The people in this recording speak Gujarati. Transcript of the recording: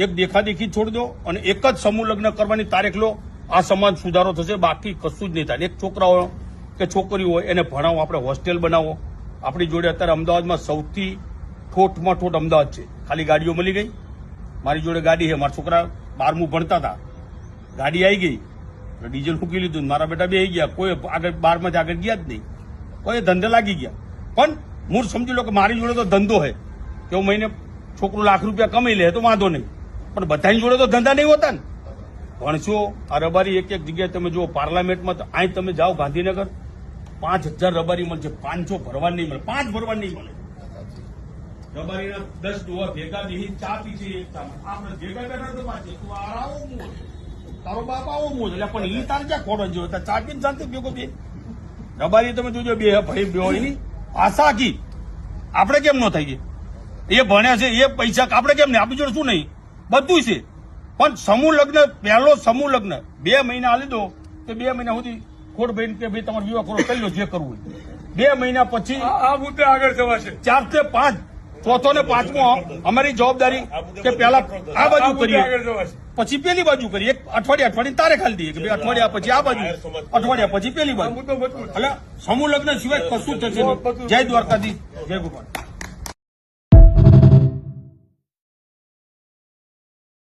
એક દેખાદેખી છોડી દો અને એક જ સમૂહ લગ્ન કરવાની તારીખ લો. આ સમાજ સુધારો થશે, બાકી કશું જ નહીં થાય. એક છોકરા હોય કે છોકરી હોય એને ભણાવો, આપણે હોસ્ટેલ બનાવો. આપણી જોડે અત્યારે અમદાવાદમાં સૌથી ઠોઠમાં ઠોઠ અમદાવાદ છે. ખાલી ગાડીઓ મળી ગઈ. મારી જોડે ગાડી છે, મારા છોકરા 12મું ભણતા હતા, ગાડી આવી ગઈ, ડીઝલ મૂકી લીધું, મારા બેટા બે આવી ગયા, કોઈ આગળ 12માંથી આગળ ગયા જ નહીં, કોઈ ધંધે લાગી ગયા. પણ મૂળ સમજી લો કે મારી જોડે તો ધંધો છે કે હું મહિને છોકરું લાખ રૂપિયા કમાઈ લે તો વાંધો નહીં, પણ બધાની જોડે તો ધંધા નહીં હોતા ને. ભણશો આ રબારી એક એક જગ્યાએ તમે જુઓ, પાર્લામેન્ટમાં તો અહીં તમે જાઓ ગાંધીનગર 5000 રબારી મળશે, 500 ભરવા નહીં મળે, 5 ભરવા નહીં મળે. રબારીના 10 ડોહા ભેગા બેહી ચા પીશે એકતામાં, આપણે ભેગા બેઠા તો પાછે તું આવો મોજ, તારો બાપ આવો મોજ, એટલે પણ ઈ તાર ક્યાં ખોડો જો ચા પીને શાંતિ ભેગો બે. રબારી તમે જોજો બે ભાઈ બે એની આશા કી આપણે કેમ ન થઈ? એ ભણ્યા છે, એ પૈસા આપણે કેમ નહીં? આપણી જોડે શું નહીં? બધું છે. પણ સમૂહ લગ્ન, પહેલો સમૂહ લગ્ન 2 મહિના આલી દો તો 2 મહિના સુધી ખોડ ભાઈ કે ભાઈ તમારો વિવાહ કરો, કરી લો જે કરવું હોય. 2 મહિના પછી આ મુદ્દે આગળ જવાશે. 4 થી 5, ચોથો ને 5મો અમારી જવાબદારી કે પેલા આ બાજુ કરીએ, પછી પેલી બાજુ કરીએ. એક અઠવાડિયા તારીખ ખાલી દઈએ કે ભાઈ અઠવાડિયા પછી આ બાજુ, અઠવાડિયા પછી પેલી બાજુ. એટલે સમૂહ લગ્ન સિવાય કશું થશે નહીં. જય દ્વારકાધીશ, જય ગોપાલ.